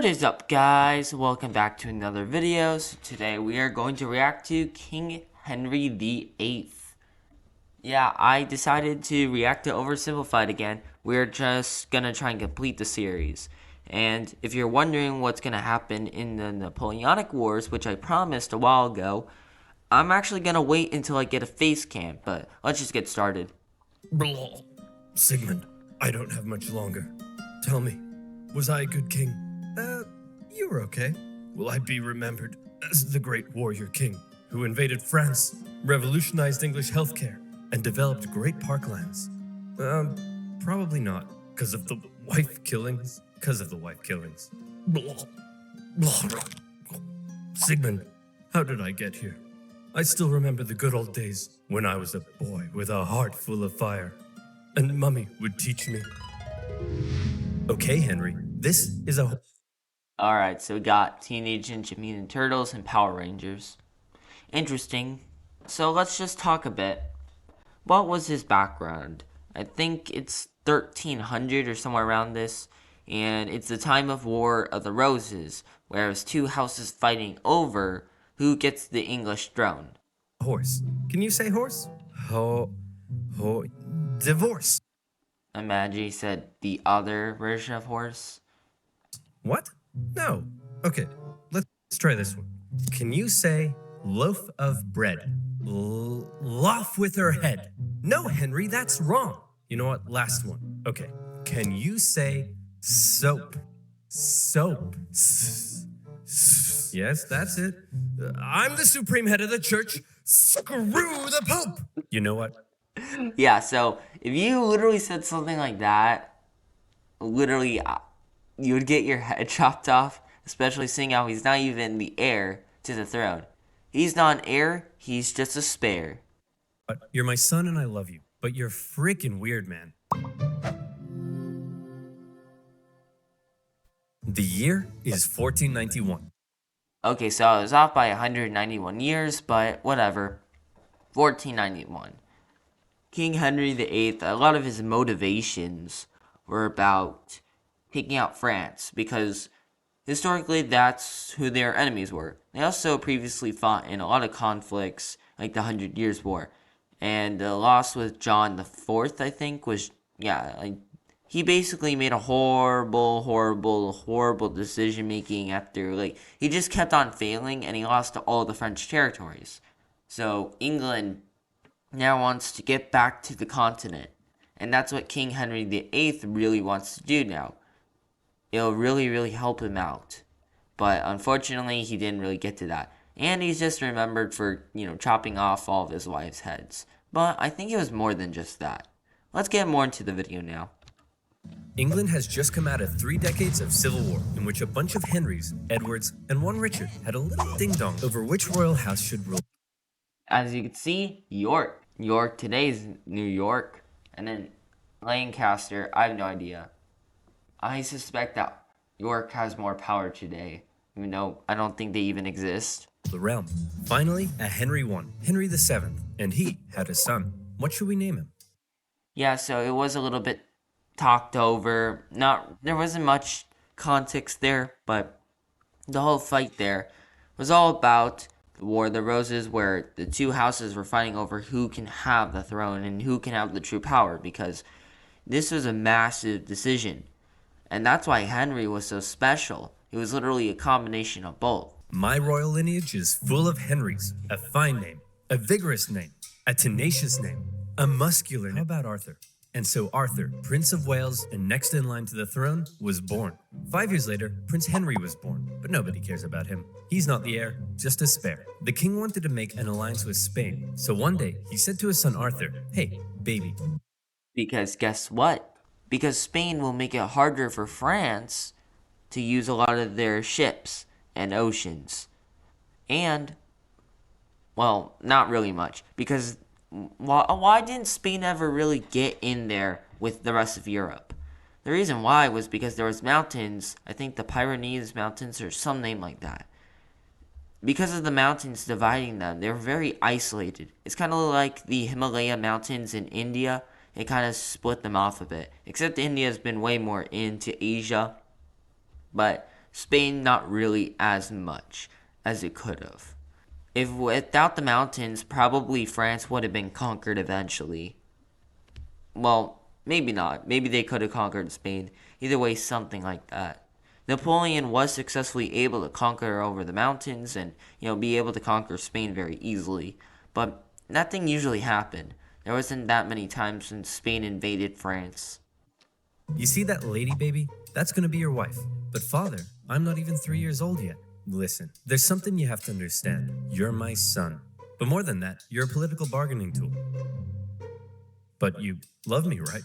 What is up, guys? Welcome back to another video. So today we are going to react to King Henry VIII. Yeah, I decided to react to Oversimplified again. We're just gonna try and complete the series. And if you're wondering what's gonna happen in the Napoleonic Wars, which I promised a while ago, I'm actually gonna wait until I get a face cam, but let's just get started. Blah. Sigmund, I don't have much longer. Tell me, was I a good king? You were okay. Will I be remembered as the great warrior king who invaded France, revolutionized English healthcare, and developed great parklands? Probably not, because of the wife killings. Blah. Blah. Sigmund, how did I get here? I still remember the good old days when I was a boy with a heart full of fire, and Mummy would teach me. Okay, Henry, this is a... Alright, so we got Teenage Ninja Mutant Turtles and Power Rangers. Interesting. So let's just talk a bit. What was his background? I think it's 1300 or somewhere around this. And it's the time of War of the Roses, where it was two houses fighting over who gets the English throne. Horse. Can you say horse? Divorce. Imagine he said the other version of horse. What? No. Okay, let's try this one. Can you say loaf of bread? Loaf with her head. No, Henry, that's wrong. You know what? Last one. Okay. Can you say soap? Soap. Yes, that's it. I'm the supreme head of the church. Screw the Pope. You know what? Yeah, so if you literally said something like that, literally, you would get your head chopped off, especially seeing how he's not even the heir to the throne. He's not an heir, he's just a spare. You're my son and I love you, but you're freaking weird, man. The year is 1491. Okay, so I was off by 191 years, but whatever. 1491. King Henry VIII, a lot of his motivations were about taking out France, because historically that's who their enemies were. They also previously fought in a lot of conflicts, like the 100 Years' War. And the loss with John the Fourth, I think, was, he basically made a horrible decision making after, he just kept on failing, and he lost to all the French territories. So England now wants to get back to the continent, and that's what King Henry VIII really wants to do now. It'll really help him out, but unfortunately he didn't really get to that, and he's just remembered for, chopping off all of his wives' heads. But I think it was more than just that. Let's get more into the video now. England has just come out of 3 decades of civil war, in which a bunch of Henrys, Edwards, and one Richard had a little ding-dong over which royal house should rule. As you can see, York. York today is New York, and then Lancaster, I have no idea. I suspect that York has more power today, even though I don't think they even exist. The realm. Finally, a Henry I, Henry VII, and he had a son. What should we name him? Yeah, so it was a little bit talked over. There wasn't much context there, but the whole fight there was all about the War of the Roses, where the two houses were fighting over who can have the throne and who can have the true power, because this was a massive decision. And that's why Henry was so special. He was literally a combination of both. My royal lineage is full of Henrys. A fine name, a vigorous name, a tenacious name, a muscular name. How about Arthur? And so Arthur, Prince of Wales and next in line to the throne, was born. 5 years later, Prince Henry was born, but nobody cares about him. He's not the heir, just a spare. The king wanted to make an alliance with Spain, so one day he said to his son Arthur, "Hey, baby." Because guess what? Because Spain will make it harder for France to use a lot of their ships and oceans. And, well, not really much. Because why didn't Spain ever really get in there with the rest of Europe? The reason why was because there was mountains, I think the Pyrenees Mountains or some name like that. Because of the mountains dividing them, they were very isolated. It's kind of like the Himalaya Mountains in India. It kind of split them off a bit. Except India has been way more into Asia. But Spain not really as much as it could have. If without the mountains, probably France would have been conquered eventually. Well, maybe not. Maybe they could have conquered Spain. Either way, something like that. Napoleon was successfully able to conquer over the mountains and, be able to conquer Spain very easily. But that didn't usually happen. There wasn't that many times when Spain invaded France. You see that lady, baby? That's gonna be your wife. But father, I'm not even 3 years old yet. Listen, there's something you have to understand. You're my son. But more than that, you're a political bargaining tool. But you love me, right?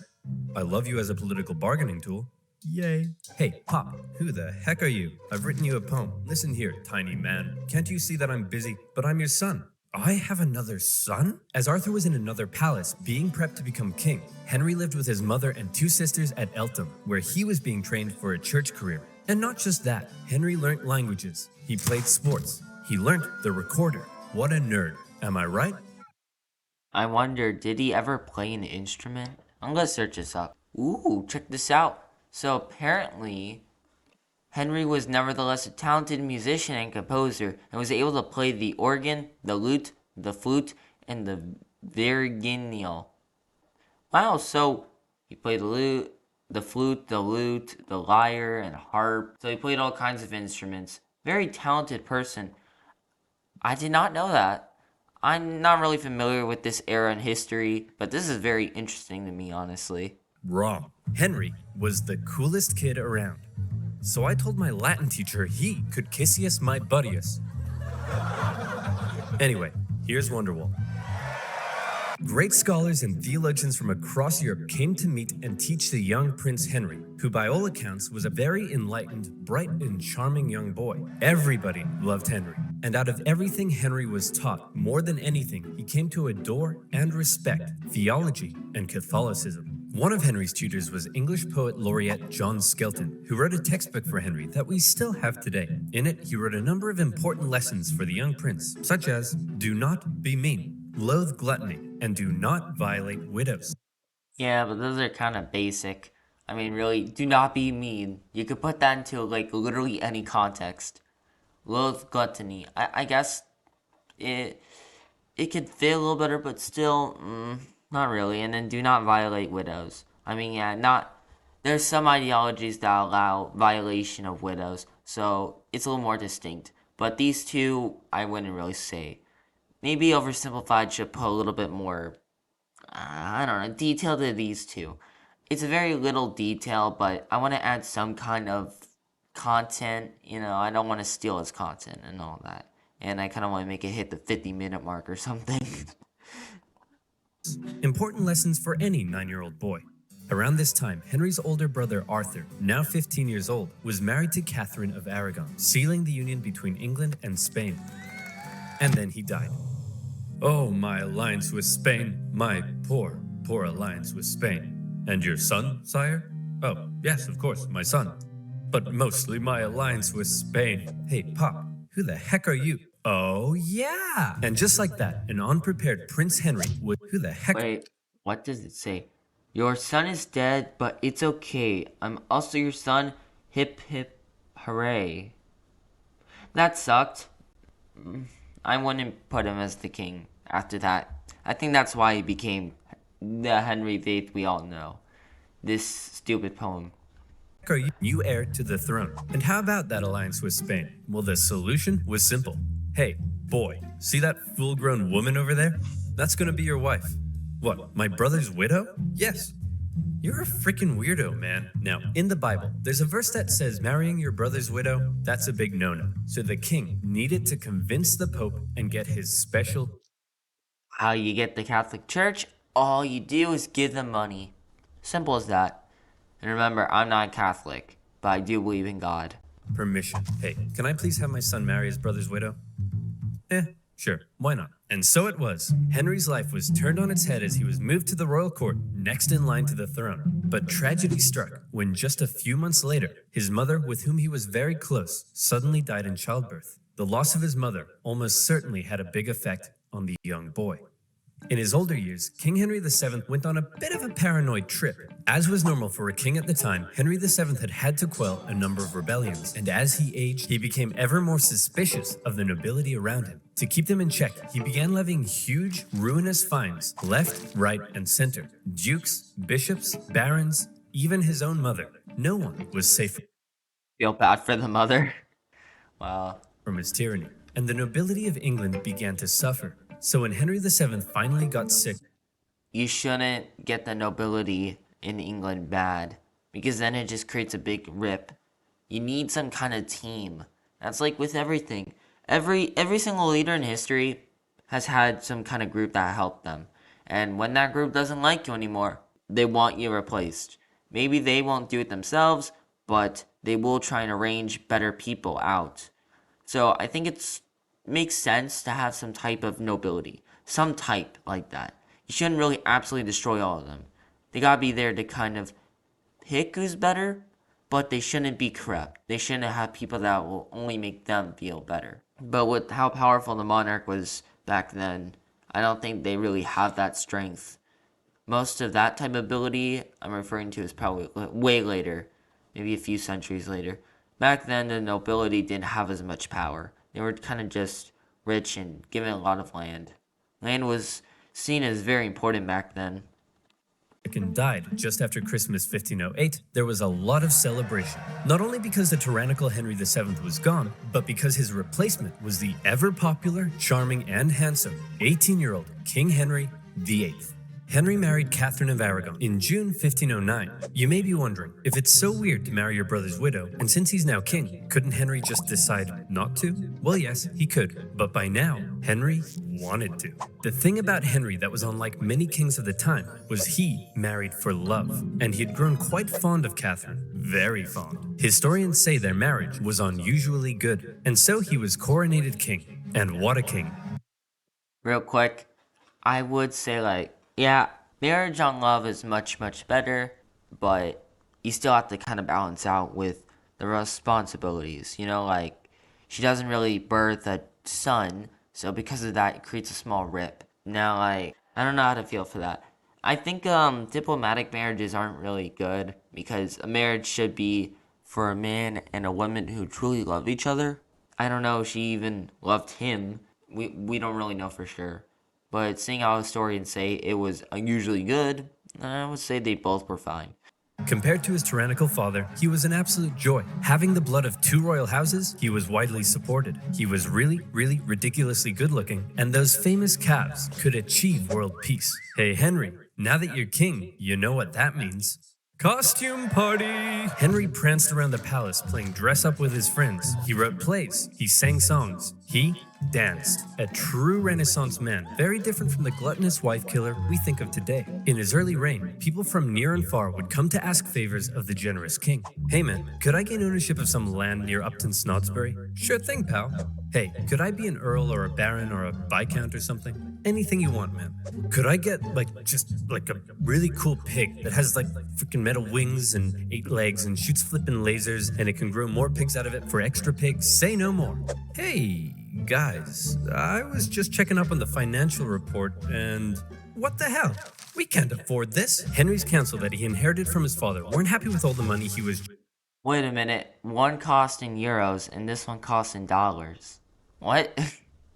I love you as a political bargaining tool. Yay. Hey, Pop, who the heck are you? I've written you a poem. Listen here, tiny man. Can't you see that I'm busy? But I'm your son. I have another son? As Arthur was in another palace, being prepped to become king, Henry lived with his mother and 2 sisters at Eltham, where he was being trained for a church career. And not just that, Henry learnt languages. He played sports. He learnt the recorder. What a nerd. Am I right? I wonder, did he ever play an instrument? I'm gonna search this up. Ooh, check this out. So apparently, Henry was nevertheless a talented musician and composer and was able to play the organ, the lute, the flute, and the virginal. Wow, so he played the flute, the lute, the lyre, and harp. So he played all kinds of instruments. Very talented person. I did not know that. I'm not really familiar with this era in history, but this is very interesting to me, honestly. Wrong. Henry was the coolest kid around. So I told my Latin teacher he could kissius my buddius. Anyway, here's Wonderwall. Great scholars and theologians from across Europe came to meet and teach the young Prince Henry, who by all accounts was a very enlightened, bright, and charming young boy. Everybody loved Henry, and out of everything Henry was taught, more than anything, he came to adore and respect theology and Catholicism. One of Henry's tutors was English poet laureate John Skelton, who wrote a textbook for Henry that we still have today. In it, he wrote a number of important lessons for the young prince, such as, do not be mean, loathe gluttony, and do not violate widows. Yeah, but those are kind of basic. I mean, really, do not be mean. You could put that into, literally any context. Loathe gluttony. I guess it could fit a little better, but still, not really. And then do not violate widows. I mean, yeah, there's some ideologies that allow violation of widows, so it's a little more distinct. But these two, I wouldn't really say. Maybe Oversimplified should put a little bit more, I don't know, detail to these two. It's a very little detail, but I want to add some kind of content. I don't want to steal his content and all that. And I kind of want to make it hit the 50-minute mark or something. Important lessons for any 9-year-old boy. Around this time, Henry's older brother Arthur, now 15 years old, was married to Catherine of Aragon, sealing the union between England and Spain. And then he died. Oh, my alliance with Spain, my poor, poor alliance with Spain. And your son, sire? Oh, yes, of course, my son. But mostly my alliance with Spain. Hey, Pop, who the heck are you? Oh, yeah! And just like that, an unprepared Prince Henry would... Who the heck... Wait, what does it say? Your son is dead, but it's okay. I'm also your son. Hip, hip, hooray. That sucked. I wouldn't put him as the king after that. I think that's why he became the Henry VIII we all know. This stupid poem. Are you heir to the throne? And how about that alliance with Spain? Well, the solution was simple. Hey, boy, see that full-grown woman over there? That's gonna be your wife. What, my brother's widow? Yes. You're a freaking weirdo, man. Now, in the Bible, there's a verse that says marrying your brother's widow, that's a big no-no. So the king needed to convince the Pope and get his special... How you get the Catholic Church? All you do is give them money. Simple as that. And remember, I'm not Catholic, but I do believe in God. Permission. Hey, can I please have my son marry his brother's widow? Sure, why not? And so it was. Henry's life was turned on its head as he was moved to the royal court, next in line to the throne. But tragedy struck when just a few months later, his mother, with whom he was very close, suddenly died in childbirth. The loss of his mother almost certainly had a big effect on the young boy. In his older years, King Henry VII went on a bit of a paranoid trip. As was normal for a king at the time, Henry VII had to quell a number of rebellions, and as he aged, he became ever more suspicious of the nobility around him. To keep them in check, he began levying huge, ruinous fines left, right, and center. Dukes, bishops, barons, even his own mother. No one was safe Feel bad for the mother. Wow. from his tyranny, and the nobility of England began to suffer. So when Henry VII finally got sick, You shouldn't get the nobility in England bad, because then it just creates a big rip. You need some kind of team. That's like with everything. Every single leader in history has had some kind of group that helped them. And when that group doesn't like you anymore, they want you replaced. Maybe they won't do it themselves, but they will try and arrange better people out. So I think it's makes sense to have some type of nobility, some type like that. You shouldn't really absolutely destroy all of them. They gotta be there to kind of pick who's better, but they shouldn't be corrupt. They shouldn't have people that will only make them feel better. But with how powerful the monarch was back then, I don't think they really have that strength. Most of that type of ability I'm referring to is probably way later, maybe a few centuries later. Back then, the nobility didn't have as much power. They were kind of just rich and given a lot of land. Land was seen as very important back then. and died just after Christmas 1508, there was a lot of celebration. Not only because the tyrannical Henry VII was gone, but because his replacement was the ever-popular, charming, and handsome 18-year-old King Henry VIII. Henry married Catherine of Aragon in June 1509. You may be wondering, if it's so weird to marry your brother's widow, and since he's now king, couldn't Henry just decide not to? Well, yes, he could, but by now, Henry wanted to. The thing about Henry that was unlike many kings of the time was he married for love, and he had grown quite fond of Catherine, very fond. Historians say their marriage was unusually good, and so he was coronated king. And what a king. Real quick, I would say yeah, marriage on love is much, much better, but you still have to kind of balance out with the responsibilities. She doesn't really birth a son, so because of that, it creates a small rip. Now, I don't know how to feel for that. I think diplomatic marriages aren't really good because a marriage should be for a man and a woman who truly love each other. I don't know if she even loved him. We don't really know for sure. But seeing how historians say it was unusually good, I would say they both were fine. Compared to his tyrannical father, he was an absolute joy. Having the blood of two royal houses, he was widely supported. He was really, really ridiculously good looking, and those famous calves could achieve world peace. Hey Henry, now that you're king, you know what that means. Costume party! Henry pranced around the palace playing dress up with his friends. He wrote plays. He sang songs. He danced. A true Renaissance man, very different from the gluttonous wife killer we think of today. In his early reign, people from near and far would come to ask favors of the generous king. Hey man, could I gain ownership of some land near Upton Snodsbury? Sure thing, pal. Hey, could I be an earl or a baron or a viscount or something? Anything you want, man. Could I get just a really cool pig that has freaking metal wings and 8 legs and shoots flippin' lasers and it can grow more pigs out of it for extra pigs? Say no more. Hey, guys, I was just checking up on the financial report and what the hell? We can't afford this. Henry's council that he inherited from his father weren't happy with all the money he was Wait a minute, one cost in euros and this one costs in dollars. What?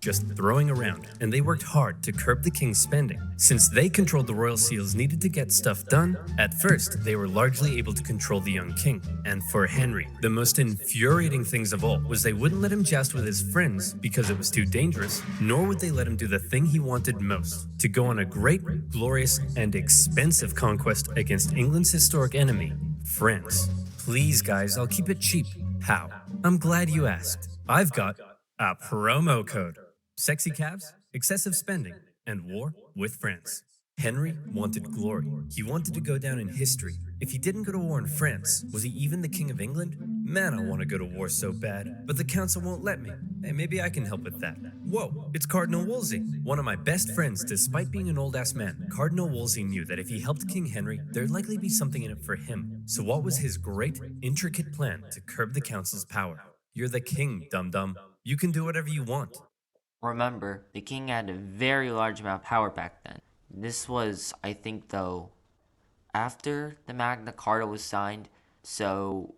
just throwing around, and they worked hard to curb the king's spending. Since they controlled the royal seals needed to get stuff done, at first they were largely able to control the young king. And for Henry, the most infuriating things of all was they wouldn't let him joust with his friends because it was too dangerous, nor would they let him do the thing he wanted most, to go on a great, glorious, and expensive conquest against England's historic enemy, France. Please guys, I'll keep it cheap. How? I'm glad you asked. I've got a promo code. Sexy calves, excessive spending, and war with France. Henry wanted glory. He wanted to go down in history. If he didn't go to war in France, was he even the king of England? Man, I want to go to war so bad, but the council won't let me. Hey, maybe I can help with that. Whoa, it's Cardinal Wolsey, one of my best friends. Despite being an old-ass man, Cardinal Wolsey knew that if he helped King Henry, there'd likely be something in it for him. So what was his great, intricate plan to curb the council's power? You're the king, dum-dum. You can do whatever you want. Remember, the king had a very large amount of power back then. This was, I think, though, after the Magna Carta was signed, so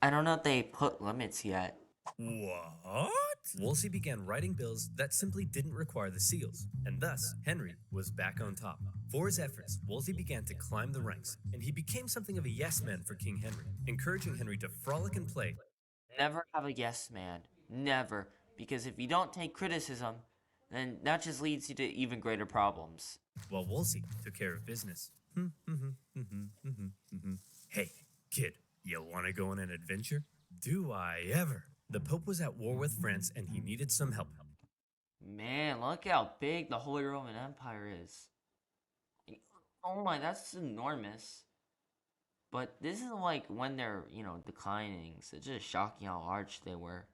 I don't know if they put limits yet. What? Wolsey began writing bills that simply didn't require the seals, and thus Henry was back on top. For his efforts, Wolsey began to climb the ranks, and he became something of a yes man for King Henry, encouraging Henry to frolic and play. Never have a yes man. Never. Because if you don't take criticism, then that just leads you to even greater problems. While Wolsey took care of business. Hey, kid, you want to go on an adventure? Do I ever? The Pope was at war with France and he needed some help. Man, look how big the Holy Roman Empire is. Oh my, that's enormous. But this is like when they're, declining. So it's just shocking how large they were.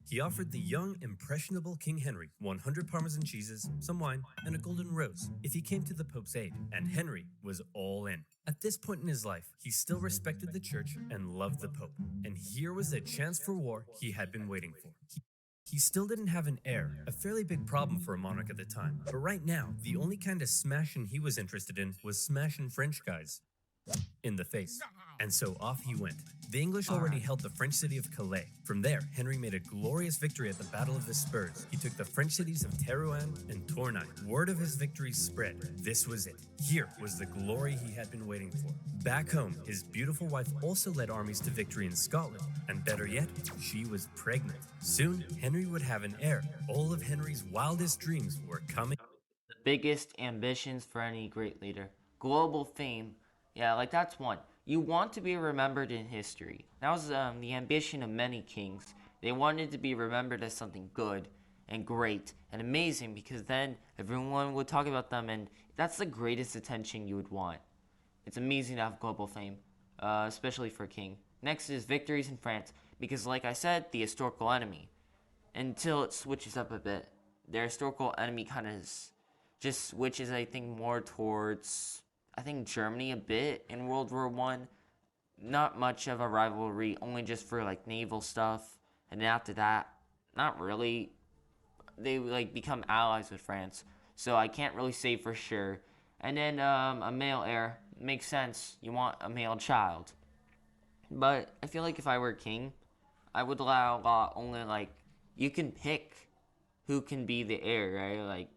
He offered the young, impressionable King Henry 100 Parmesan cheeses, some wine, and a golden rose if he came to the Pope's aid, and Henry was all in. At this point in his life, he still respected the church and loved the Pope, and here was the chance for war he had been waiting for. He still didn't have an heir, a fairly big problem for a monarch at the time, but right now, the only kind of smashing he was interested in was smashing French guys in the face. And so off he went. The English already held the French city of Calais. From there, Henry made a glorious victory at the Battle of the Spurs. He took the French cities of Terouanne and Tournai. Word of his victory spread. This was it. Here was the glory he had been waiting for. Back home, his beautiful wife also led armies to victory in Scotland. And better yet, she was pregnant. Soon, Henry would have an heir. All of Henry's wildest dreams were coming. The biggest ambitions for any great leader. Global fame. Yeah, like that's one. You want to be remembered in history. That was the ambition of many kings. They wanted to be remembered as something good and great and amazing because then everyone would talk about them, and that's the greatest attention you would want. It's amazing to have global fame, especially for a king. Next is victories in France because, like I said, the historical enemy. Until it switches up a bit, their historical enemy kind of just switches, I think, more towards Germany a bit in World War One. Not much of a rivalry, only just for like naval stuff. And then after that, not really. They like become allies with France, so I can't really say for sure. And then a male heir makes sense. You want a male child, but I feel like if I were king, I would allow only like you can pick who can be the heir, right? Like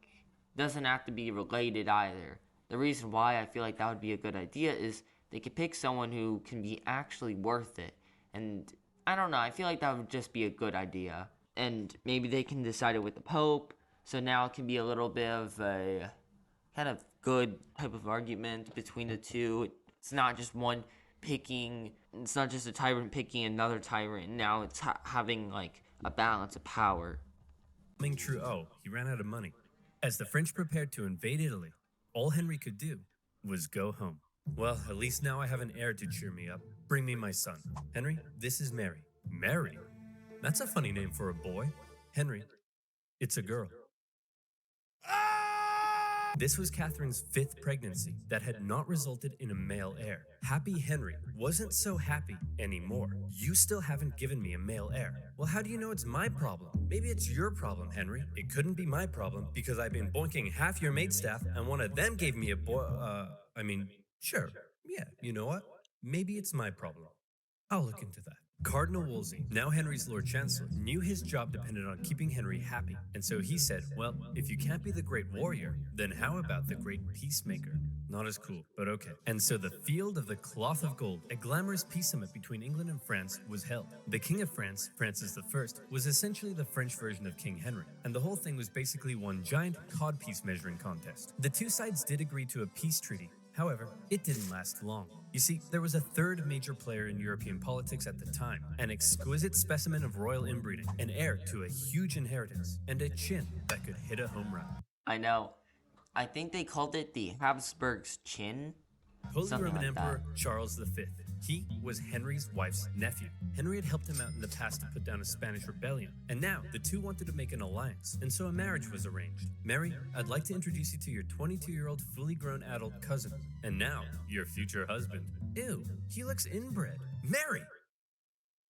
doesn't have to be related either. The reason why I feel like that would be a good idea is they could pick someone who can be actually worth it. And I don't know, I feel like that would just be a good idea. And maybe they can decide it with the Pope. So now it can be a little bit of a kind of good type of argument between the two. It's not just one picking, it's not just a tyrant picking another tyrant. Now it's having like a balance of power. Coming true. Oh, he ran out of money. As the French prepared to invade Italy, all Henry could do was go home. Well, at least now I have an heir to cheer me up. Bring me my son. Henry, this is Mary. Mary? That's a funny name for a boy. Henry, it's a girl. This was Catherine's 5th pregnancy that had not resulted in a male heir. Happy Henry wasn't so happy anymore. You still haven't given me a male heir. Well, how do you know it's my problem? Maybe it's your problem, Henry. It couldn't be my problem because I've been boinking half your maidstaff and one of them gave me a boy. Sure. Yeah, you know what? Maybe it's my problem. I'll look into that. Cardinal Wolsey, now Henry's Lord Chancellor, knew his job depended on keeping Henry happy. And so he said, well, if you can't be the great warrior, then how about the great peacemaker? Not as cool, but okay. And so the Field of the Cloth of Gold, a glamorous peace summit between England and France, was held. The King of France, Francis I, was essentially the French version of King Henry. And the whole thing was basically one giant codpiece measuring contest. The two sides did agree to a peace treaty. However, it didn't last long. You see, there was a third major player in European politics at the time, an exquisite specimen of royal inbreeding, an heir to a huge inheritance, and a chin that could hit a home run. I know. I think they called it the Habsburg's chin. Holy Roman like Emperor Charles V. He was Henry's wife's nephew. Henry had helped him out in the past to put down a Spanish rebellion, and now the two wanted to make an alliance, and so a marriage was arranged. Mary, I'd like to introduce you to your 22-year-old fully grown adult cousin, and now your future husband. Ew, he looks inbred. Mary!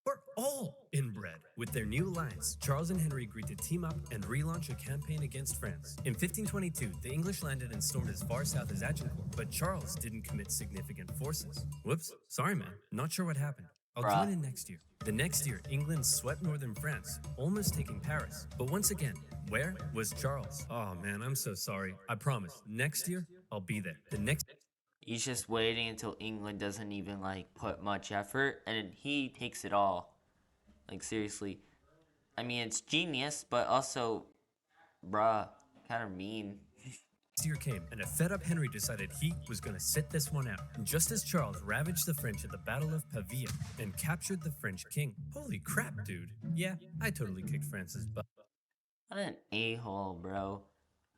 We're all inbred. With their new alliance, Charles and Henry agreed to team up and relaunch a campaign against France. In 1522, the English landed and stormed as far south as Agincourt, but Charles didn't commit significant forces. Whoops, sorry man, not sure what happened. I'll join Bruh. in next year. The next year, England swept northern France, almost taking Paris. But once again, where was Charles? Oh man, I'm so sorry. I promise, next year, I'll be there. The next He's just waiting until England doesn't even like put much effort, and then he takes it all. Like seriously. I mean, it's genius, but also, bruh, kind of mean. year came, and a fed-up Henry decided he was going to sit this one out. And just as Charles ravaged the French at the Battle of Pavia and captured the French king. Holy crap, dude. Yeah, I totally kicked France's butt. What an a-hole, bro.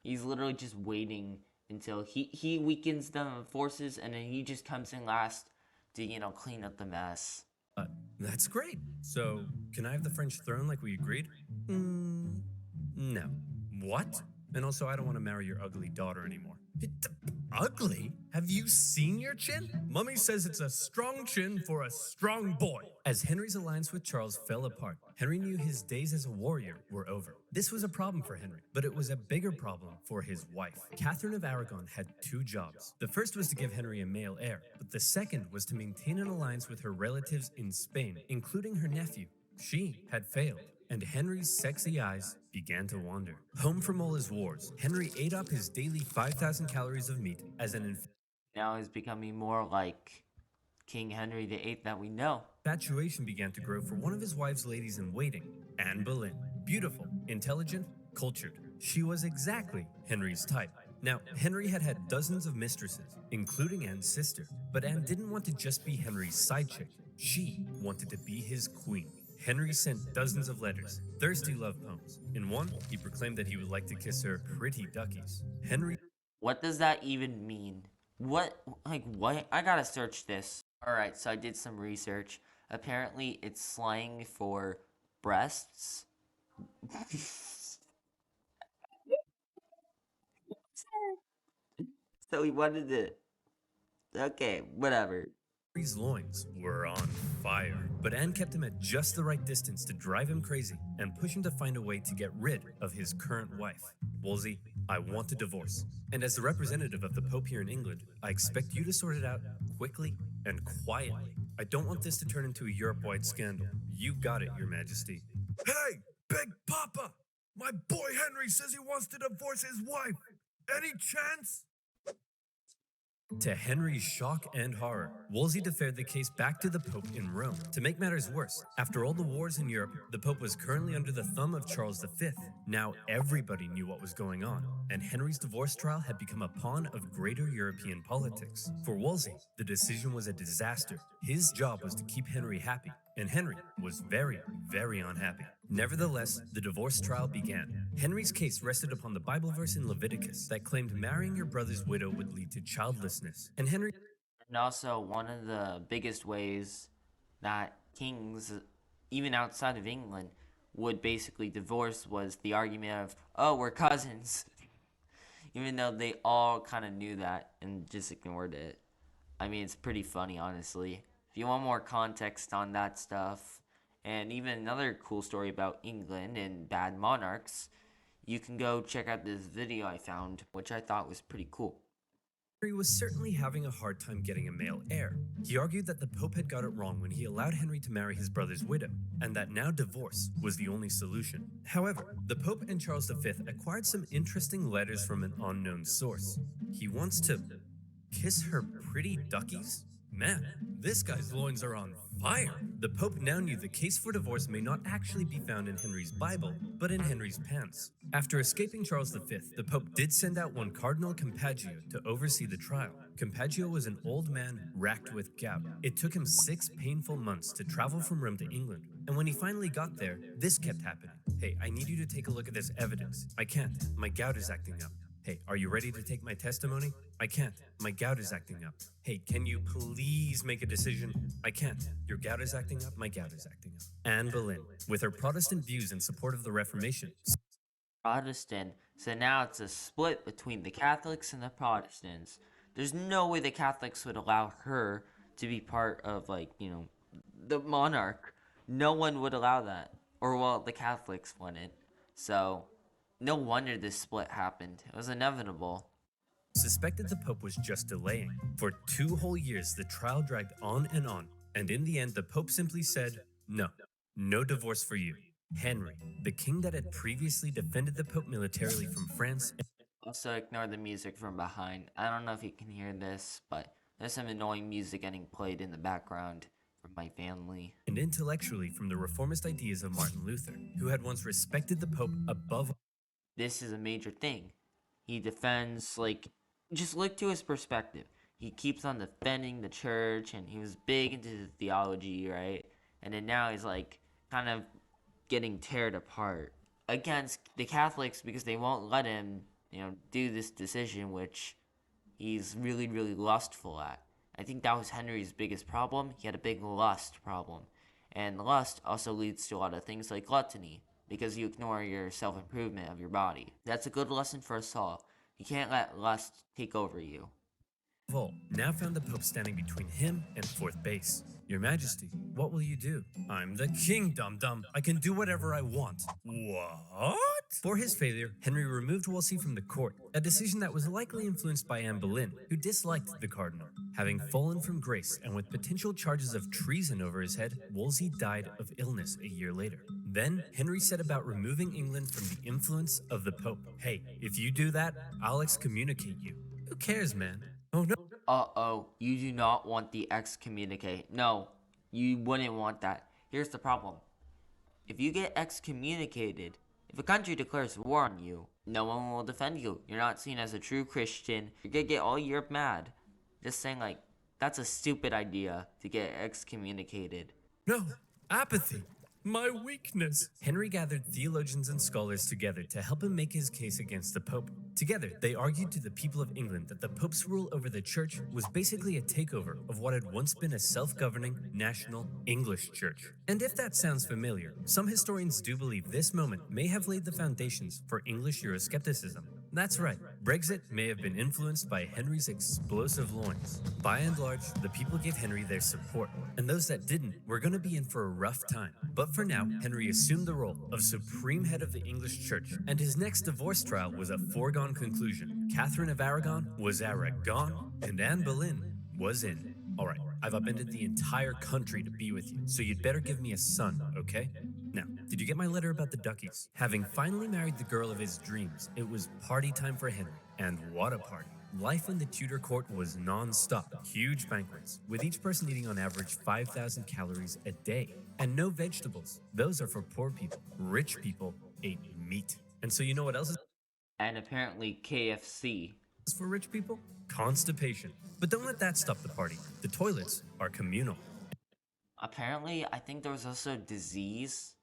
He's literally just waiting until he weakens the forces, and then he just comes in last to, clean up the mess. That's great. So, can I have the French throne like we agreed? No. What? And also, I don't want to marry your ugly daughter anymore. Ugly? Have you seen your chin? Mummy says it's a strong chin for a strong boy. As Henry's alliance with Charles fell apart, Henry knew his days as a warrior were over. This was a problem for Henry, but it was a bigger problem for his wife. Catherine of Aragon had two jobs. The first was to give Henry a male heir, but the second was to maintain an alliance with her relatives in Spain, including her nephew. She had failed, and Henry's sexy eyes began to wander. Home from all his wars, Henry ate up his daily 5,000 calories of meat as an Now he's becoming more like King Henry VIII that we know. infatuation began to grow for one of his wife's ladies in waiting, Anne Boleyn. Beautiful, intelligent, cultured. She was exactly Henry's type. Now, Henry had had dozens of mistresses, including Anne's sister, but Anne didn't want to just be Henry's side chick. She wanted to be his queen. Henry sent dozens of letters, thirsty love poems. In one, he proclaimed that he would like to kiss her pretty duckies. Henry What does that even mean? What? I gotta search this. Alright, so I did some research. Apparently, it's slang for breasts. So he wanted to. Okay, whatever. Henry's loins were on fire, but Anne kept him at just the right distance to drive him crazy and push him to find a way to get rid of his current wife. Wolsey, I want a divorce. And as the representative of the Pope here in England, I expect you to sort it out quickly and quietly. I don't want this to turn into a Europe-wide scandal. You got it, Your Majesty. Hey, Big Papa! My boy Henry says he wants to divorce his wife. Any chance? To Henry's shock and horror, Wolsey deferred the case back to the Pope in Rome. To make matters worse, after all the wars in Europe, the Pope was currently under the thumb of Charles V. Now everybody knew what was going on, and Henry's divorce trial had become a pawn of greater European politics. For Wolsey, the decision was a disaster. His job was to keep Henry happy, and Henry was very, very unhappy. Nevertheless, the divorce trial began. Henry's case rested upon the Bible verse in Leviticus that claimed marrying your brother's widow would lead to childlessness. And Henry And also, one of the biggest ways that kings, even outside of England, would basically divorce was the argument of, oh, we're cousins. Even though they all kind of knew that and just ignored it. I mean, it's pretty funny, honestly. If you want more context on that stuff, and even another cool story about England and bad monarchs, you can go check out this video I found, which I thought was pretty cool. Henry was certainly having a hard time getting a male heir. He argued that the Pope had got it wrong when he allowed Henry to marry his brother's widow, and that now divorce was the only solution. However, the Pope and Charles V acquired some interesting letters from an unknown source. He wants to kiss her pretty duckies? Man, this guy's loins are on fire. The Pope now knew the case for divorce may not actually be found in Henry's Bible, but in Henry's pants. After escaping Charles V, the Pope did send out one Cardinal Campeggio to oversee the trial. Campeggio was an old man racked with gout. It took him 6 painful months to travel from Rome to England, and when he finally got there, this kept happening. Hey, I need you to take a look at this evidence. I can't. My gout is acting up. Hey, are you ready to take my testimony? I can't. My gout is acting up. Hey, can you please make a decision? I can't. Your gout is acting up. My gout is acting up. Anne Boleyn, with her Protestant views in support of the Reformation. Protestant, so now it's a split between the Catholics and the Protestants. There's no way the Catholics would allow her to be part of, the monarch. No one would allow that. Or, well, the Catholics wouldn't. So, no wonder this split happened. It was inevitable. Suspected the Pope was just delaying. For 2 whole years, the trial dragged on, and in the end, the Pope simply said, no, no divorce for you. Henry, the king that had previously defended the Pope militarily from France. Also, ignore the music from behind. I don't know if you can hear this, but there's some annoying music getting played in the background from my family. And intellectually from the reformist ideas of Martin Luther, who had once respected the Pope above. This is a major thing. He defends, just look to his perspective. He keeps on defending the church, and he was big into the theology, right? And then now he's kind of getting teared apart against the Catholics because they won't let him, do this decision, which he's really, really lustful at. I think that was Henry's biggest problem. He had a big lust problem. And lust also leads to a lot of things like gluttony, because you ignore your self-improvement of your body. That's a good lesson for us all. You can't let lust take over you. Vol now found the Pope standing between him and fourth base. Your Majesty, what will you do? I'm the king, dum-dum. I can do whatever I want. What? For his failure, Henry removed Wolsey from the court, a decision that was likely influenced by Anne Boleyn, who disliked the cardinal. Having fallen from grace and with potential charges of treason over his head, Wolsey died of illness a year later. Then, Henry set about removing England from the influence of the Pope. Hey, if you do that, I'll excommunicate you. Who cares, man? Oh no. Uh-oh, you do not want the excommunicate. No, you wouldn't want that. Here's the problem. If you get excommunicated, if a country declares war on you, no one will defend you. You're not seen as a true Christian. You're gonna get all Europe mad. Just saying, that's a stupid idea to get excommunicated. No, apathy. My weakness. Henry gathered theologians and scholars together to help him make his case against the Pope. Together, they argued to the people of England that the Pope's rule over the church was basically a takeover of what had once been a self-governing, national English church. And if that sounds familiar, some historians do believe this moment may have laid the foundations for English Euroscepticism. That's right, Brexit may have been influenced by Henry's explosive loins. By and large, the people gave Henry their support, and those that didn't were going to be in for a rough time. But for now, Henry assumed the role of supreme head of the English church, and his next divorce trial was a foregone conclusion. Catherine of Aragon was Aragon, and Anne Boleyn was in. All right, I've upended the entire country to be with you, so you'd better give me a son, okay? Now, did you get my letter about the duckies? Having finally married the girl of his dreams, it was party time for Henry. And what a party. Life in the Tudor court was non-stop. Huge banquets, with each person eating on average 5,000 calories a day. And no vegetables. Those are for poor people. Rich people ate meat. And so you know what else is And apparently KFC. for rich people? Constipation. But don't let that stop the party. The toilets are communal. Apparently, I think there was also a disease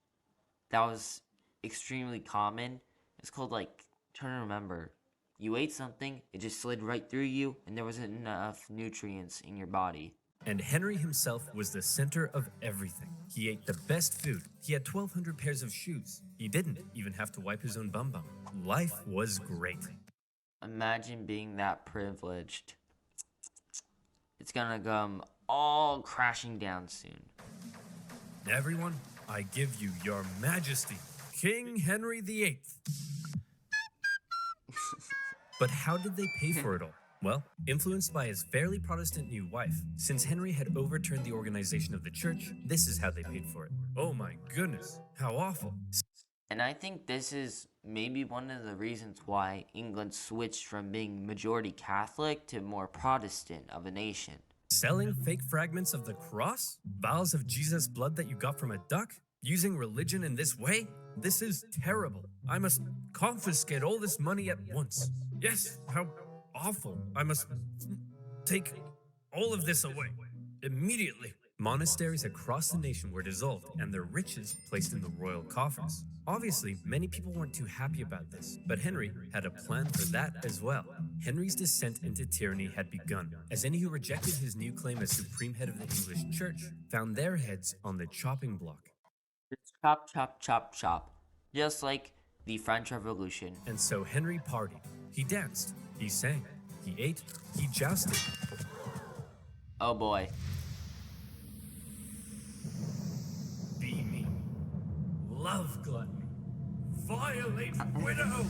that was extremely common. It's called, trying to remember. You ate something, it just slid right through you, and there wasn't enough nutrients in your body. And Henry himself was the center of everything. He ate the best food. He had 1,200 pairs of shoes. He didn't even have to wipe his own bum. Life was great. Imagine being that privileged. It's gonna come all crashing down soon. Everyone, I give you your majesty, King Henry VIII. But how did they pay for it all? Well, influenced by his fairly Protestant new wife, since Henry had overturned the organization of the church, this is how they paid for it. Oh my goodness, how awful. And I think this is maybe one of the reasons why England switched from being majority Catholic to more Protestant of a nation. Selling fake fragments of the cross? Vials of Jesus' blood that you got from a duck? Using religion in this way? This is terrible. I must confiscate all this money at once. Yes, how awful. I must take all of this away immediately. Monasteries across the nation were dissolved and their riches placed in the royal coffers. Obviously, many people weren't too happy about this, but Henry had a plan for that as well. Henry's descent into tyranny had begun, as any who rejected his new claim as supreme head of the English church found their heads on the chopping block. It's chop, chop, chop, chop. Just like the French Revolution. And so Henry partied. He danced, he sang, he ate, he jousted. Oh boy. The love gluttony. Violate widows!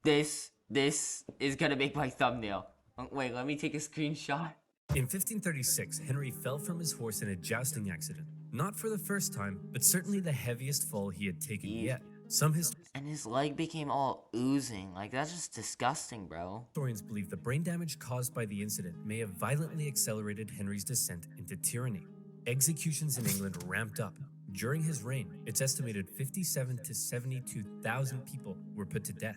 This is gonna make my thumbnail. Wait, let me take a screenshot. In 1536, Henry fell from his horse in a jousting accident. Not for the first time, but certainly the heaviest fall he had taken yet. Some And his leg became all oozing. Like, that's just disgusting, bro. historians believe the brain damage caused by the incident may have violently accelerated Henry's descent into tyranny. Executions in England ramped up. During his reign, it's estimated 57 to 72,000 people were put to death.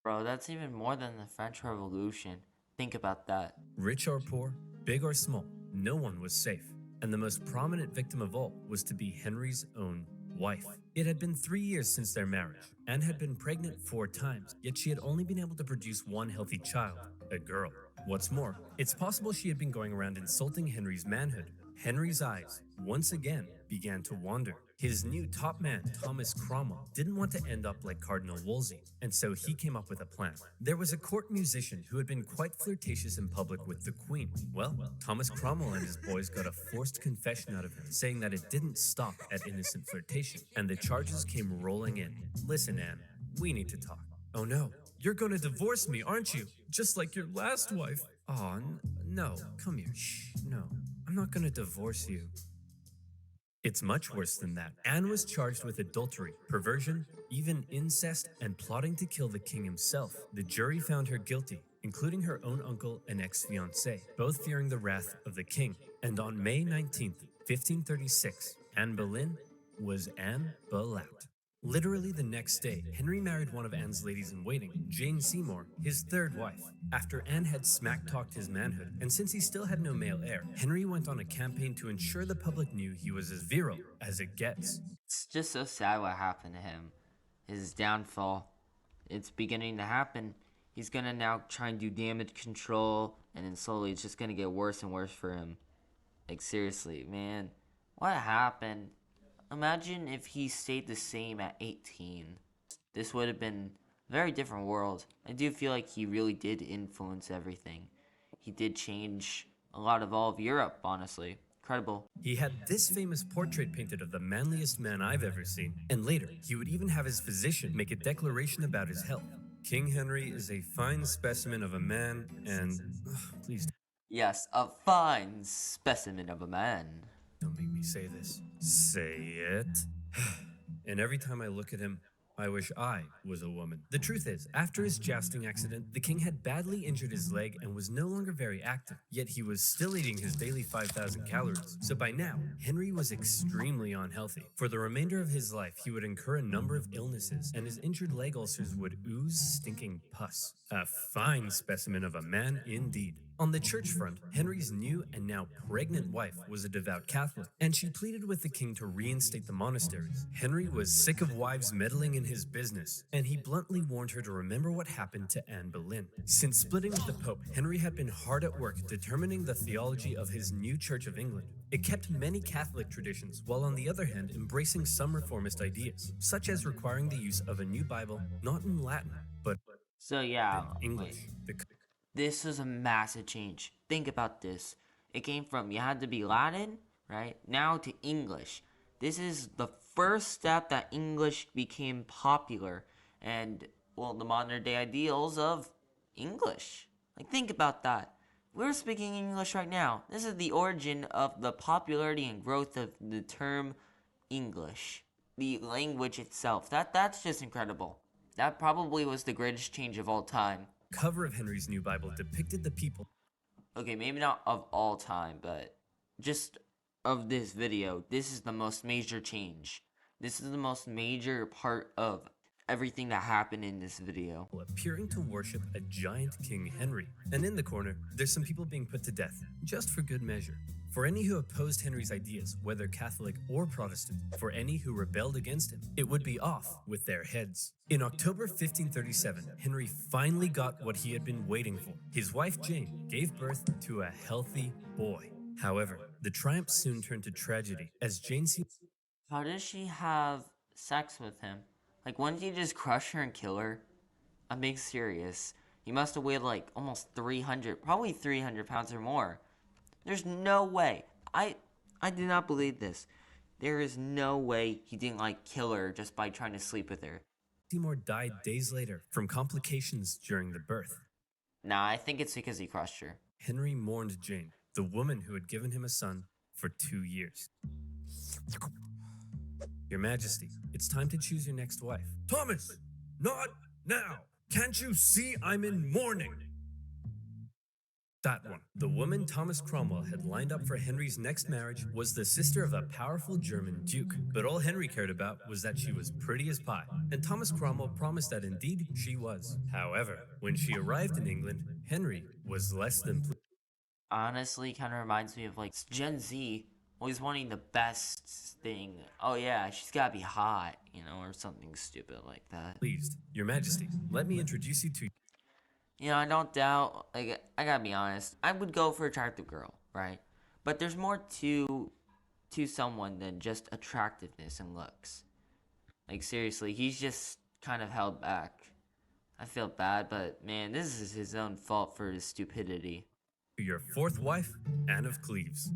Bro, that's even more than the French Revolution. Think about that. Rich or poor, big or small, no one was safe. And the most prominent victim of all was to be Henry's own wife. It had been 3 years since their marriage. Anne had been pregnant 4 times, yet she had only been able to produce one healthy child, a girl. What's more, it's possible she had been going around insulting Henry's manhood. Henry's eyes, once again, began to wander. His new top man, Thomas Cromwell, didn't want to end up like Cardinal Wolsey, and so he came up with a plan. There was a court musician who had been quite flirtatious in public with the Queen. Well, Thomas Cromwell and his boys got a forced confession out of him, saying that it didn't stop at innocent flirtation, and the charges came rolling in. Listen, Anne, we need to talk. Oh no, you're gonna divorce me, aren't you? Just like your last wife. Aw, no, come here, shh, no, I'm not gonna divorce you. It's much worse than that. Anne was charged with adultery, perversion, even incest, and plotting to kill the king himself. The jury found her guilty, including her own uncle and ex-fiancé, both fearing the wrath of the king. And on May 19th, 1536, Anne Boleyn was Anne Boleyn. Literally the next day, Henry married one of Anne's ladies-in-waiting, Jane Seymour, his third wife. After Anne had smack-talked his manhood, and since he still had no male heir, Henry went on a campaign to ensure the public knew he was as virile as it gets. It's just so sad what happened to him. His downfall. It's beginning to happen. He's gonna now try and do damage control, and then slowly it's just gonna get worse and worse for him. Like, seriously, man. What happened? Imagine if he stayed the same at 18. This would have been a very different world. I do feel like he really did influence everything. He did change a lot of all of Europe, honestly. Incredible. He had this famous portrait painted of the manliest man I've ever seen, and later, he would even have his physician make a declaration about his health. King Henry is a fine specimen of a man, and... please Yes, a fine specimen of a man. don't make me say this. Say it. And every time I look at him, I wish I was a woman. The truth is, after his jousting accident, the king had badly injured his leg and was no longer very active, yet he was still eating his daily 5,000 calories. So by now, Henry was extremely unhealthy. For the remainder of his life, he would incur a number of illnesses, and his injured leg ulcers would ooze stinking pus. A fine specimen of a man indeed. On the church front, Henry's new and now pregnant wife was a devout Catholic, and she pleaded with the king to reinstate the monasteries. Henry was sick of wives meddling in his business, and he bluntly warned her to remember what happened to Anne Boleyn. Since splitting with the Pope, Henry had been hard at work determining the theology of his new Church of England. It kept many Catholic traditions, while on the other hand embracing some reformist ideas, such as requiring the use of a new Bible, not in Latin, but So yeah, in English. this was a massive change. Think about this. It came from you had to be Latin, right? Now to English. This is the first step that English became popular and, well, the modern day ideals of English. Like, think about that. We're speaking English right now. This is the origin of the popularity and growth of the term English. The language itself. That's just incredible. That probably was the greatest change of all time. Cover of Henry's new Bible depicted the people. Okay, maybe not of all time, but just of this video, this is the most major change. This is the most major part of everything that happened in this video. Appearing to worship a giant King Henry. And in the corner, there's some people being put to death, just for good measure. For any who opposed Henry's ideas, whether Catholic or Protestant, for any who rebelled against him, it would be off with their heads. In October 1537, Henry finally got what he had been waiting for. His wife Jane gave birth to a healthy boy. However, the triumph soon turned to tragedy, as Jane How does she have sex with him? Like, wouldn't he just crush her and kill her? I'm being serious. He must have weighed like almost 300, probably 300 pounds or more. There's no way. I I do not believe this. There is no way he didn't like kill her just by trying to sleep with her. Seymour died days later from complications during the birth. Nah, I think it's because he crushed her. Henry mourned Jane, the woman who had given him a son, for 2 years. Your Majesty, it's time to choose your next wife. Thomas! Not now! Can't you see I'm in mourning? That one. The woman Thomas Cromwell had lined up for Henry's next marriage was the sister of a powerful German duke. But all Henry cared about was that she was pretty as pie, and Thomas Cromwell promised that indeed she was. However, when she arrived in England, Henry was less than pleased. Honestly, kind of reminds me of like Gen Z always wanting the best thing. Oh yeah, she's gotta be hot, or something stupid like that. Your Majesty, let me introduce you to... I don't doubt, I gotta be honest, I would go for attractive girl, right? But there's more to someone than just attractiveness and looks. Like seriously, he's just kind of held back. I feel bad, but man, this is his own fault for his stupidity. Your fourth wife, Anne of Cleves.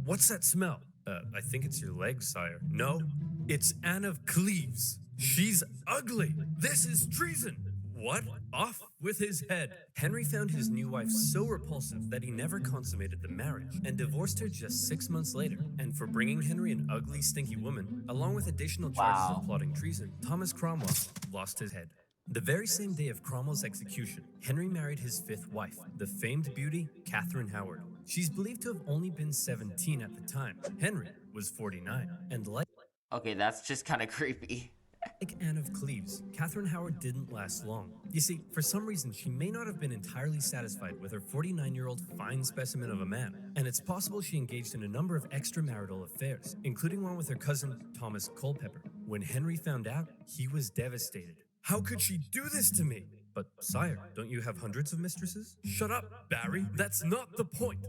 What's that smell? I think it's your legs, sire. No, it's Anne of Cleves. She's ugly. This is treason. What? Off with his head. Henry found his new wife so repulsive that he never consummated the marriage and divorced her just 6 months later. And for bringing Henry an ugly, stinky woman, along with additional charges of plotting treason, Thomas Cromwell lost his head. The very same day of Cromwell's execution, Henry married his fifth wife, the famed beauty, Catherine Howard. She's believed to have only been 17 at the time. Henry was 49, and like... Okay, that's just kind of creepy. Like Anne of Cleves, Catherine Howard didn't last long. You see, for some reason, she may not have been entirely satisfied with her 49-year-old fine specimen of a man, and it's possible she engaged in a number of extramarital affairs, including one with her cousin, Thomas Culpeper. When Henry found out, he was devastated. How could she do this to me? But, sire, don't you have hundreds of mistresses? Shut up, Barry. That's not the point.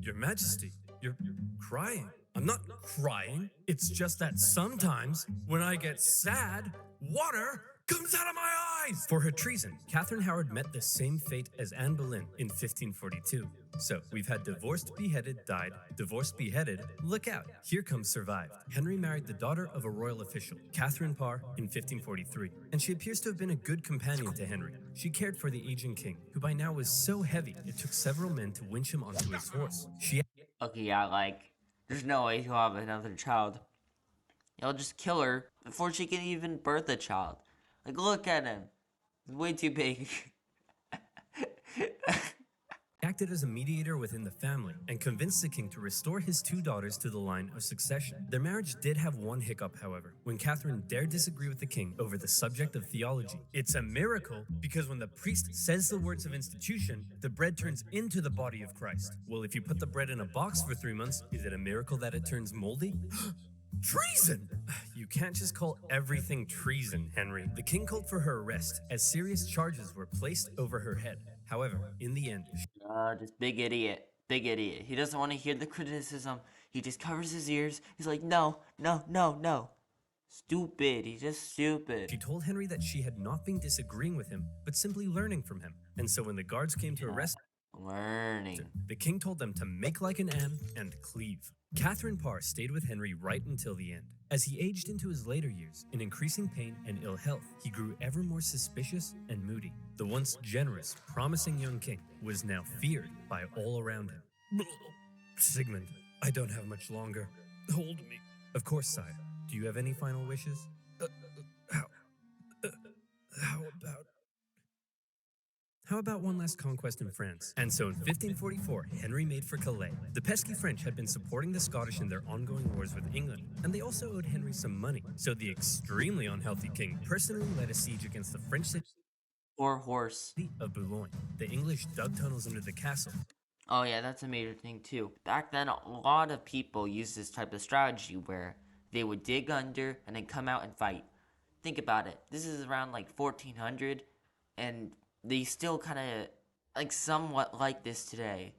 Your Majesty, you're crying. I'm not crying. It's just that sometimes, when I get sad, water comes out of my eyes! For her treason, Catherine Howard met the same fate as Anne Boleyn in 1542. So, we've had divorced, beheaded, died, divorced, beheaded. Look out, here comes survived. Henry married the daughter of a royal official, Catherine Parr, in 1543. And she appears to have been a good companion to Henry. She cared for the aging king, who by now was so heavy, it took several men to winch him onto his horse. Okay, yeah, there's no way he'll have another child. He'll just kill her before she can even birth a child. Look at him. He's way too big. Acted as a mediator within the family and convinced the king to restore his two daughters to the line of succession. Their marriage did have one hiccup, however, when Catherine dared disagree with the king over the subject of theology. It's a miracle because when the priest says the words of institution, the bread turns into the body of Christ. Well, if you put the bread in a box for 3 months, is it a miracle that it turns moldy? Treason! You can't just call everything treason, Henry. The king called for her arrest, as serious charges were placed over her head. However, in the end... Just big idiot. Big idiot. He doesn't want to hear the criticism. He just covers his ears. He's like, no, no, no, no. Stupid. He's just stupid. She told Henry that she had not been disagreeing with him, but simply learning from him. And so when the guards came to arrest Learning. the king told them to make like an Anne and cleave. Catherine Parr stayed with Henry right until the end. As he aged into his later years, in increasing pain and ill health, he grew ever more suspicious and moody. The once generous, promising young king was now feared by all around him. Sigmund, I don't have much longer. Hold me. Of course, sire. Do you have any final wishes? How about one last conquest in France? And so in 1544, Henry made for Calais. The pesky French had been supporting the Scottish in their ongoing wars with England, and they also owed Henry some money. So the extremely unhealthy king personally led a siege against the French city Or horse. of Boulogne. The English dug tunnels under the castle. Oh yeah, that's a major thing too. Back then, a lot of people used this type of strategy where they would dig under and then come out and fight. Think about it. This is around 1400, and they still kind of somewhat like this today.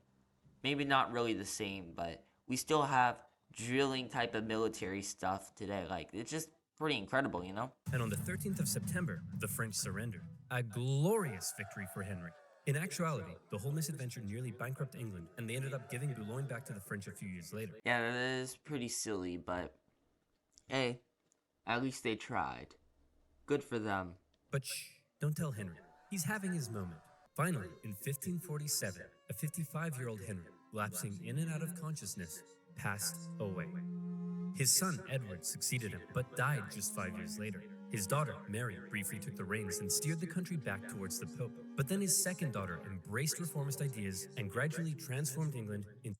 Maybe not really the same, but we still have drilling type of military stuff today. It's just pretty incredible, And on the 13th of September, the French surrendered. A glorious victory for Henry. In actuality, the whole misadventure nearly bankrupted England, and they ended up giving Boulogne back to the French a few years later. Yeah, that is pretty silly, but hey, at least they tried. Good for them. But shh, don't tell Henry. He's having his moment. Finally, in 1547, a 55-year-old Henry, lapsing in and out of consciousness, passed away. His son, Edward, succeeded him, but died just 5 years later. His daughter, Mary, briefly took the reins and steered the country back towards the Pope. But then his second daughter embraced reformist ideas and gradually transformed England into...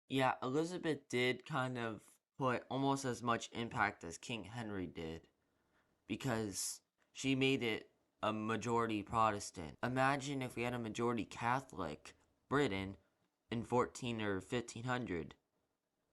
Yeah, Elizabeth did kind of put almost as much impact as King Henry did, because she made it a majority Protestant. Imagine if we had a majority Catholic Britain in 14 or 1500.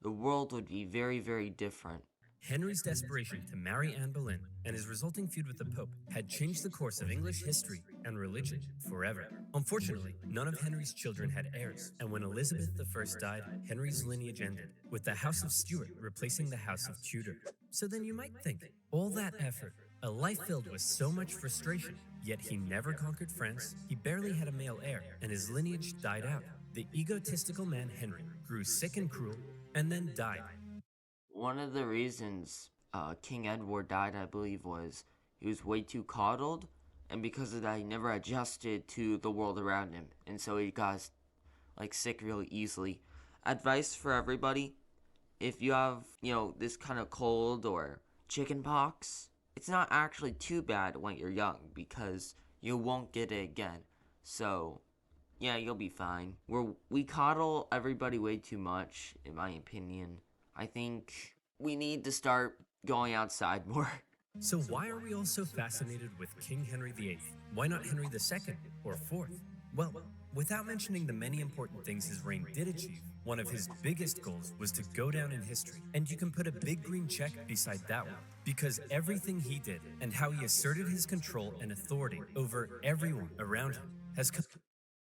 The world would be very, very different. Henry's desperation to marry Anne Boleyn and his resulting feud with the Pope had changed the course of English history and religion forever. Unfortunately, none of Henry's children had heirs, and when Elizabeth I died, Henry's lineage ended, with the House of Stuart replacing the House of Tudor. So then you might think, all that effort, a life filled with so much frustration, yet he never conquered France, he barely had a male heir, and his lineage died out. The egotistical man Henry grew sick and cruel, and then died. One of the reasons King Edward died, I believe, was he was way too coddled, and because of that, he never adjusted to the world around him, and so he got sick really easily. Advice for everybody: if you have this kind of cold or chicken pox, it's not actually too bad when you're young because you won't get it again. So yeah, you'll be fine. We coddle everybody way too much, in my opinion. I think we need to start going outside more. So why are we all so fascinated with King Henry VIII? Why not Henry II or IV? Well, without mentioning the many important things his reign did achieve, one of his biggest goals was to go down in history. And you can put a big green check beside that one, because everything he did and how he asserted his control and authority over everyone around him has come...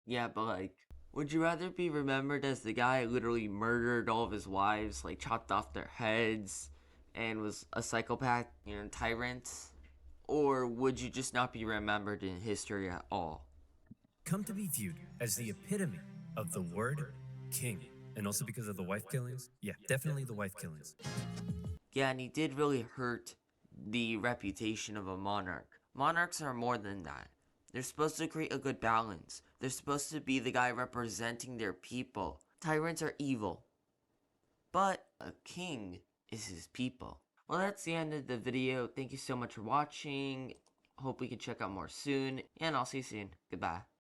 Yeah, but would you rather be remembered as the guy who literally murdered all of his wives, chopped off their heads, and was a psychopath, tyrant? Or would you just not be remembered in history at all? come to be viewed as the epitome of the word king. And also because of the wife killings? Yeah, definitely the wife killings. Yeah, and he did really hurt the reputation of a monarch. Monarchs are more than that. They're supposed to create a good balance. They're supposed to be the guy representing their people. Tyrants are evil. But a king is his people. Well, that's the end of the video. Thank you so much for watching. Hope we can check out more soon. And I'll see you soon. Goodbye.